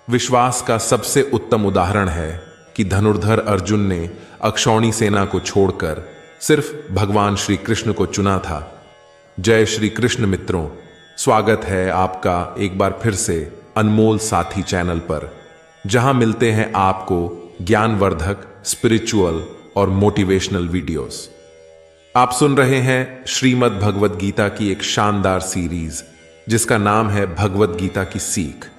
विश्वास का सबसे उत्तम उदाहरण है कि धनुर्धर अर्जुन ने अक्षौणी सेना को छोड़कर सिर्फ भगवान श्री कृष्ण को चुना था। जय श्री कृष्ण मित्रों, स्वागत है आपका एक बार फिर से अनमोल साथी चैनल पर, जहां मिलते हैं आपको ज्ञानवर्धक, स्पिरिचुअल और मोटिवेशनल वीडियोस। आप सुन रहे हैं श्रीमद् भगवद गीता की एक शानदार सीरीज जिसका नाम है भगवद गीता की सीख।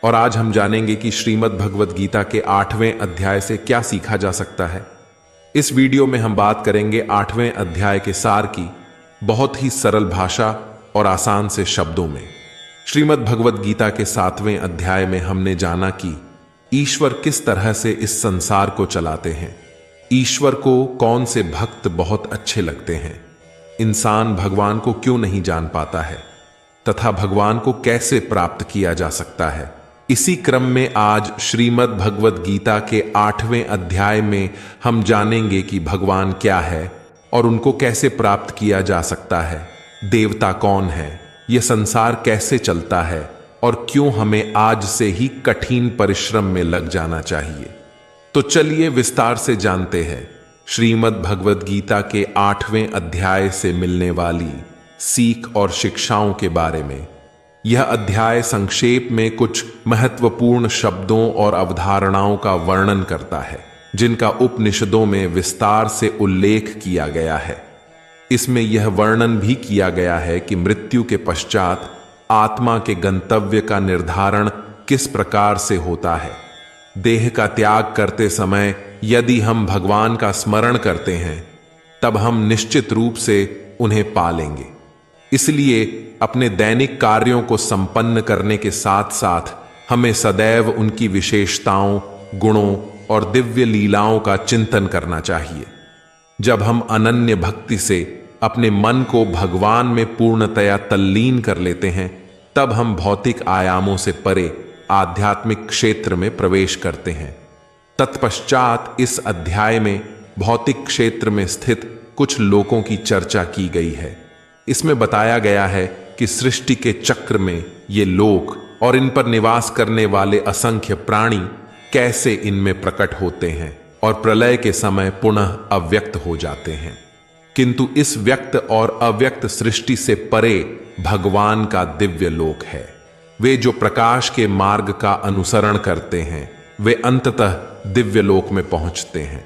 और आज हम जानेंगे कि श्रीमद् भगवद गीता के 8वें अध्याय से क्या सीखा जा सकता है। इस वीडियो में हम बात करेंगे 8वें अध्याय के सार की, बहुत ही सरल भाषा और आसान से शब्दों में। श्रीमद् भगवद गीता के 7वें अध्याय में हमने जाना कि ईश्वर किस तरह से इस संसार को चलाते हैं, ईश्वर को कौन से भक्त बहुत अच्छे लगते हैं, इंसान भगवान को क्यों नहीं जान पाता है तथा भगवान को कैसे प्राप्त किया जा सकता है। इसी क्रम में आज श्रीमद् भगवद गीता के 8वें अध्याय में हम जानेंगे कि भगवान क्या है और उनको कैसे प्राप्त किया जा सकता है, देवता कौन है, यह संसार कैसे चलता है और क्यों हमें आज से ही कठिन परिश्रम में लग जाना चाहिए। तो चलिए विस्तार से जानते हैं श्रीमद् भगवद गीता के 8वें अध्याय से मिलने वाली सीख और शिक्षाओं के बारे में। यह अध्याय संक्षेप में कुछ महत्वपूर्ण शब्दों और अवधारणाओं का वर्णन करता है जिनका उपनिषदों में विस्तार से उल्लेख किया गया है। इसमें यह वर्णन भी किया गया है कि मृत्यु के पश्चात आत्मा के गंतव्य का निर्धारण किस प्रकार से होता है। देह का त्याग करते समय यदि हम भगवान का स्मरण करते हैं तब हम निश्चित रूप से उन्हें पालेंगे। इसलिए अपने दैनिक कार्यों को संपन्न करने के साथ साथ हमें सदैव उनकी विशेषताओं, गुणों और दिव्य लीलाओं का चिंतन करना चाहिए। जब हम अनन्य भक्ति से अपने मन को भगवान में पूर्णतया तल्लीन कर लेते हैं तब हम भौतिक आयामों से परे आध्यात्मिक क्षेत्र में प्रवेश करते हैं। तत्पश्चात इस अध्याय में भौतिक क्षेत्र में स्थित कुछ लोकों की चर्चा की गई है। इसमें बताया गया है कि सृष्टि के चक्र में ये लोक और इन पर निवास करने वाले असंख्य प्राणी कैसे इनमें प्रकट होते हैं और प्रलय के समय पुनः अव्यक्त हो जाते हैं। किंतु इस व्यक्त और अव्यक्त सृष्टि से परे भगवान का दिव्य लोक है। वे जो प्रकाश के मार्ग का अनुसरण करते हैं वे अंततः दिव्य लोक में पहुंचते हैं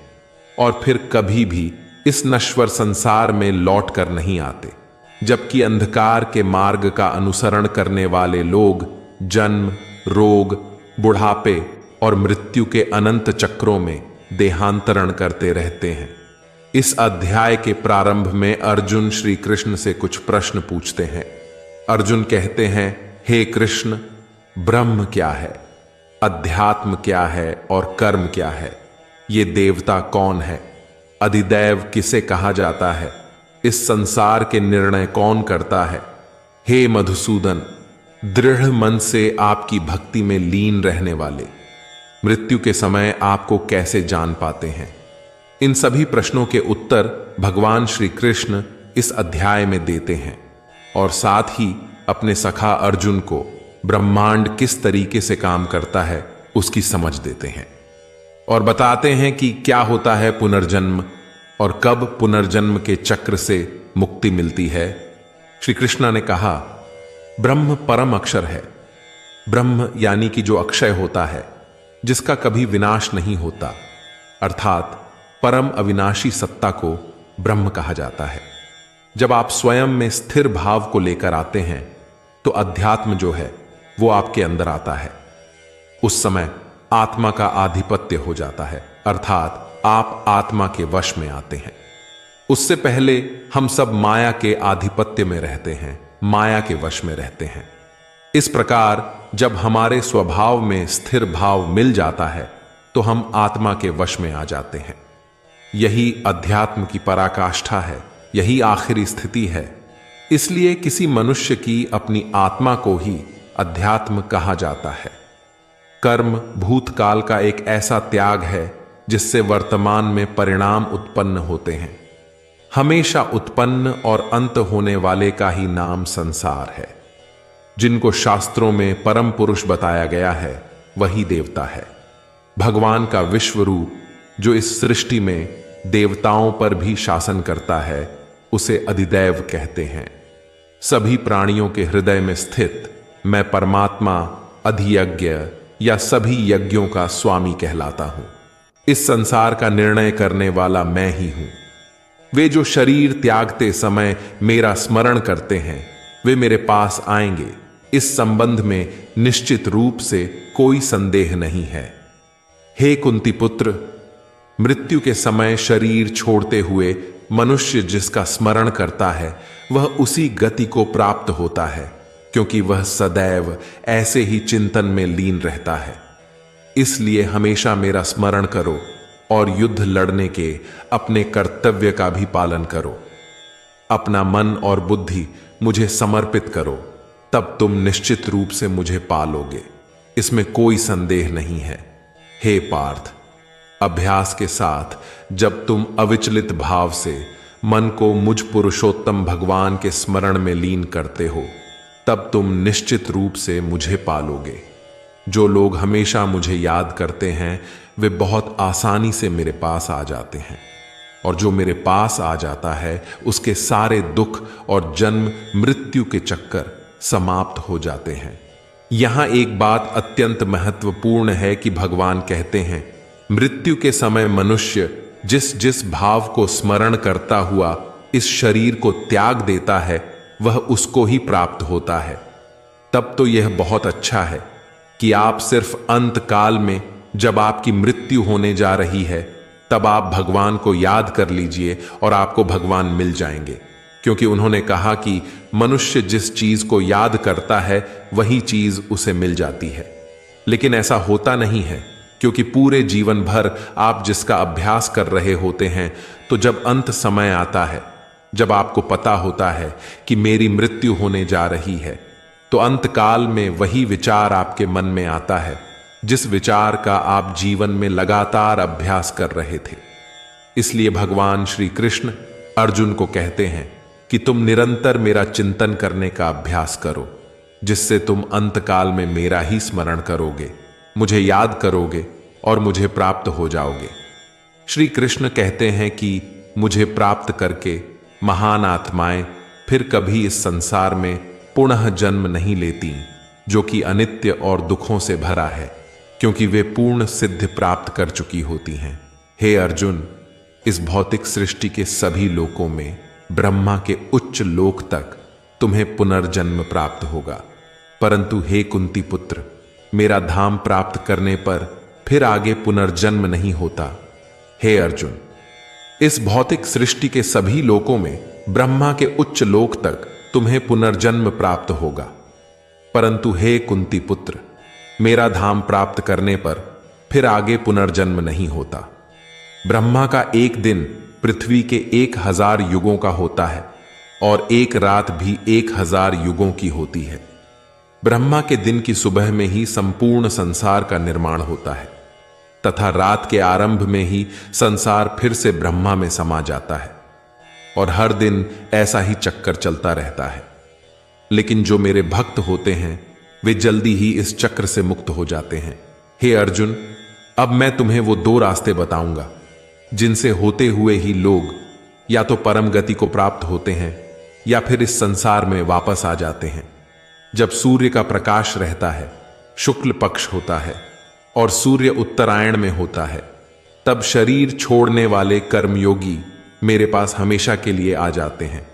और फिर कभी भी इस नश्वर संसार में लौट कर नहीं आते। जबकि अंधकार के मार्ग का अनुसरण करने वाले लोग जन्म, रोग, बुढ़ापे और मृत्यु के अनंत चक्रों में देहांतरण करते रहते हैं। इस अध्याय के प्रारंभ में अर्जुन श्री कृष्ण से कुछ प्रश्न पूछते हैं। अर्जुन कहते हैं, हे कृष्ण, ब्रह्म क्या है, अध्यात्म क्या है और कर्म क्या है, ये देवता कौन है, अधिदैव किसे कहा जाता है, इस संसार के निर्णय कौन करता है। हे मधुसूदन, दृढ़ मन से आपकी भक्ति में लीन रहने वाले मृत्यु के समय आपको कैसे जान पाते हैं। इन सभी प्रश्नों के उत्तर भगवान श्री कृष्ण इस अध्याय में देते हैं और साथ ही अपने सखा अर्जुन को ब्रह्मांड किस तरीके से काम करता है उसकी समझ देते हैं और बताते हैं कि क्या होता है पुनर्जन्म और कब पुनर्जन्म के चक्र से मुक्ति मिलती है। श्री कृष्ण ने कहा, ब्रह्म परम अक्षर है। ब्रह्म यानी कि जो अक्षय होता है, जिसका कभी विनाश नहीं होता, अर्थात परम अविनाशी सत्ता को ब्रह्म कहा जाता है। जब आप स्वयं में स्थिर भाव को लेकर आते हैं तो अध्यात्म जो है वो आपके अंदर आता है। उस समय आत्मा का आधिपत्य हो जाता है, अर्थात आप आत्मा के वश में आते हैं। उससे पहले हम सब माया के आधिपत्य में रहते हैं, माया के वश में रहते हैं। इस प्रकार जब हमारे स्वभाव में स्थिर भाव मिल जाता है तो हम आत्मा के वश में आ जाते हैं। यही अध्यात्म की पराकाष्ठा है, यही आखिरी स्थिति है। इसलिए किसी मनुष्य की अपनी आत्मा को ही अध्यात्म कहा जाता है। कर्म भूतकाल का एक ऐसा त्याग है जिससे वर्तमान में परिणाम उत्पन्न होते हैं। हमेशा उत्पन्न और अंत होने वाले का ही नाम संसार है। जिनको शास्त्रों में परम पुरुष बताया गया है वही देवता है। भगवान का विश्व रूप जो इस सृष्टि में देवताओं पर भी शासन करता है उसे अधिदैव कहते हैं। सभी प्राणियों के हृदय में स्थित मैं परमात्मा अधियज्ञ या सभी यज्ञों का स्वामी कहलाता हूं। इस संसार का निर्णय करने वाला मैं ही हूं। वे जो शरीर त्यागते समय मेरा स्मरण करते हैं वे मेरे पास आएंगे, इस संबंध में निश्चित रूप से कोई संदेह नहीं है। हे कुंती पुत्र, मृत्यु के समय शरीर छोड़ते हुए मनुष्य जिसका स्मरण करता है वह उसी गति को प्राप्त होता है, क्योंकि वह सदैव ऐसे ही चिंतन में लीन रहता है। इसलिए हमेशा मेरा स्मरण करो और युद्ध लड़ने के अपने कर्तव्य का भी पालन करो। अपना मन और बुद्धि मुझे समर्पित करो, तब तुम निश्चित रूप से मुझे पालोगे, इसमें कोई संदेह नहीं है। हे पार्थ, अभ्यास के साथ जब तुम अविचलित भाव से मन को मुझ पुरुषोत्तम भगवान के स्मरण में लीन करते हो तब तुम निश्चित रूप से मुझे पालोगे। जो लोग हमेशा मुझे याद करते हैं वे बहुत आसानी से मेरे पास आ जाते हैं, और जो मेरे पास आ जाता है उसके सारे दुख और जन्म मृत्यु के चक्कर समाप्त हो जाते हैं। यहां एक बात अत्यंत महत्वपूर्ण है कि भगवान कहते हैं मृत्यु के समय मनुष्य जिस जिस भाव को स्मरण करता हुआ इस शरीर को त्याग देता है वह उसको ही प्राप्त होता है। तब तो यह बहुत अच्छा है कि आप सिर्फ अंत काल में जब आपकी मृत्यु होने जा रही है तब आप भगवान को याद कर लीजिए और आपको भगवान मिल जाएंगे, क्योंकि उन्होंने कहा कि मनुष्य जिस चीज को याद करता है वही चीज उसे मिल जाती है। लेकिन ऐसा होता नहीं है, क्योंकि पूरे जीवन भर आप जिसका अभ्यास कर रहे होते हैं, तो जब अंत समय आता है, जब आपको पता होता है कि मेरी मृत्यु होने जा रही है, तो अंत काल में वही विचार आपके मन में आता है जिस विचार का आप जीवन में लगातार अभ्यास कर रहे थे। इसलिए भगवान श्री कृष्ण अर्जुन को कहते हैं कि तुम निरंतर मेरा चिंतन करने का अभ्यास करो, जिससे तुम अंतकाल में मेरा ही स्मरण करोगे, मुझे याद करोगे और मुझे प्राप्त हो जाओगे। श्री कृष्ण कहते हैं कि मुझे प्राप्त करके महान आत्माएं फिर कभी इस संसार में पुनः जन्म नहीं लेती, जो कि अनित्य और दुखों से भरा है, क्योंकि वे पूर्ण सिद्धि प्राप्त कर चुकी होती हैं। हे अर्जुन, इस भौतिक सृष्टि के सभी लोकों में ब्रह्मा के उच्च लोक तक तुम्हें पुनर्जन्म प्राप्त होगा, परंतु हे कुंती पुत्र, मेरा धाम प्राप्त करने पर फिर आगे पुनर्जन्म नहीं होता। हे अर्जुन, इस भौतिक सृष्टि के सभी लोकों में ब्रह्मा के उच्च लोक तक तुम्हें पुनर्जन्म प्राप्त होगा, परंतु हे कुंती पुत्र, मेरा धाम प्राप्त करने पर फिर आगे पुनर्जन्म नहीं होता। ब्रह्मा का एक दिन पृथ्वी के 1000 युगों का होता है और एक रात भी 1000 युगों की होती है। ब्रह्मा के दिन की सुबह में ही संपूर्ण संसार का निर्माण होता है तथा रात के आरंभ में ही संसार फिर से ब्रह्मा में समा जाता है, और हर दिन ऐसा ही चक्कर चलता रहता है। लेकिन जो मेरे भक्त होते हैं वे जल्दी ही इस चक्र से मुक्त हो जाते हैं। हे अर्जुन, अब मैं तुम्हें वो 2 रास्ते बताऊंगा जिनसे होते हुए ही लोग या तो परम गति को प्राप्त होते हैं या फिर इस संसार में वापस आ जाते हैं। जब सूर्य का प्रकाश रहता है, शुक्ल पक्ष होता है और सूर्य उत्तरायण में होता है, तब शरीर छोड़ने वाले कर्मयोगी मेरे पास हमेशा के लिए आ जाते हैं।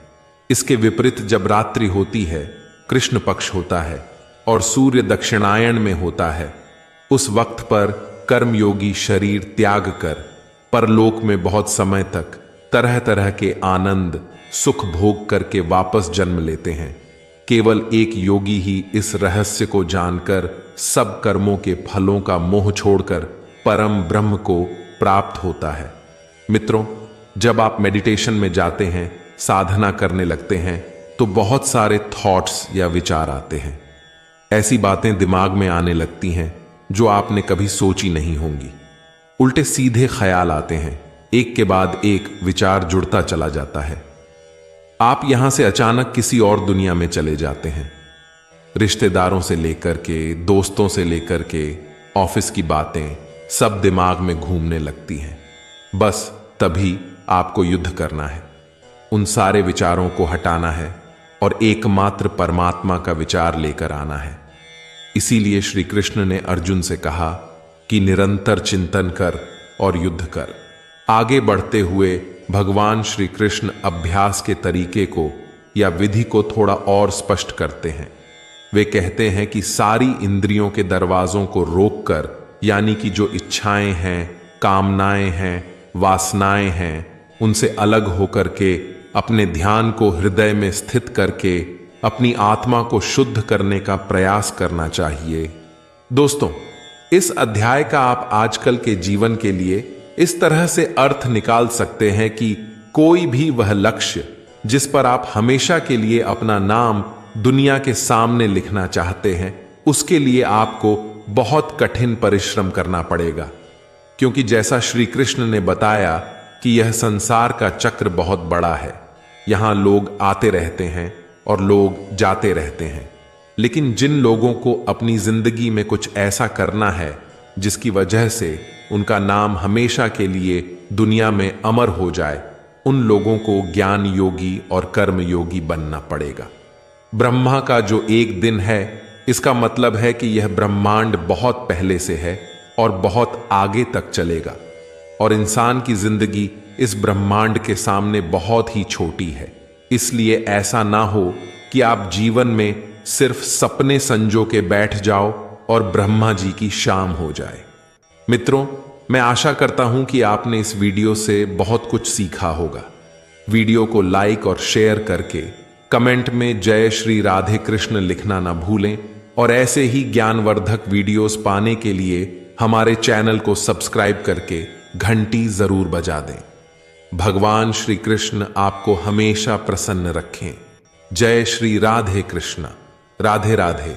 इसके विपरीत जब रात्रि होती है, कृष्ण पक्ष होता है और सूर्य दक्षिणायन में होता है, उस वक्त पर कर्मयोगी शरीर त्याग कर परलोक में बहुत समय तक तरह तरह के आनंद सुख भोग करके वापस जन्म लेते हैं। केवल एक योगी ही इस रहस्य को जानकर सब कर्मों के फलों का मोह छोड़कर परम ब्रह्म को प्राप्त होता है। मित्रों, जब आप मेडिटेशन में जाते हैं, साधना करने लगते हैं, तो बहुत सारे थॉट्स या विचार आते हैं। ऐसी बातें दिमाग में आने लगती हैं जो आपने कभी सोची नहीं होंगी। उल्टे सीधे ख्याल आते हैं, एक के बाद एक विचार जुड़ता चला जाता है। आप यहां से अचानक किसी और दुनिया में चले जाते हैं। रिश्तेदारों से लेकर के, दोस्तों से लेकर के, ऑफिस की बातें सब दिमाग में घूमने लगती हैं। बस तभी आपको युद्ध करना है, उन सारे विचारों को हटाना है और एकमात्र परमात्मा का विचार लेकर आना है। इसीलिए श्री कृष्ण ने अर्जुन से कहा कि निरंतर चिंतन कर और युद्ध कर। आगे बढ़ते हुए भगवान श्री कृष्ण अभ्यास के तरीके को या विधि को थोड़ा और स्पष्ट करते हैं। वे कहते हैं कि सारी इंद्रियों के दरवाजों को रोककर, यानी कि जो इच्छाएं हैं, कामनाएं हैं, वासनाएं हैं, उनसे अलग होकर के अपने ध्यान को हृदय में स्थित करके अपनी आत्मा को शुद्ध करने का प्रयास करना चाहिए। दोस्तों, इस अध्याय का आप आजकल के जीवन के लिए इस तरह से अर्थ निकाल सकते हैं कि कोई भी वह लक्ष्य जिस पर आप हमेशा के लिए अपना नाम दुनिया के सामने लिखना चाहते हैं, उसके लिए आपको बहुत कठिन परिश्रम करना पड़ेगा। क्योंकि जैसा श्री कृष्ण ने बताया कि यह संसार का चक्र बहुत बड़ा है। यहां लोग आते रहते हैं और लोग जाते रहते हैं, लेकिन जिन लोगों को अपनी जिंदगी में कुछ ऐसा करना है जिसकी वजह से उनका नाम हमेशा के लिए दुनिया में अमर हो जाए, उन लोगों को ज्ञान योगी और कर्म योगी बनना पड़ेगा। ब्रह्मा का जो एक दिन है, इसका मतलब है कि यह ब्रह्मांड बहुत पहले से है और बहुत आगे तक चलेगा, और इंसान की जिंदगी इस ब्रह्मांड के सामने बहुत ही छोटी है। इसलिए ऐसा ना हो कि आप जीवन में सिर्फ सपने संजो के बैठ जाओ और ब्रह्मा जी की शाम हो जाए। मित्रों, मैं आशा करता हूं कि आपने इस वीडियो से बहुत कुछ सीखा होगा। वीडियो को लाइक और शेयर करके कमेंट में जय श्री राधे कृष्ण लिखना ना भूलें, और ऐसे ही ज्ञानवर्धक वीडियोस पाने के लिए हमारे चैनल को सब्सक्राइब करके घंटी जरूर बजा दें। भगवान श्री कृष्ण आपको हमेशा प्रसन्न रखें। जय श्री राधे कृष्ण। राधे राधे।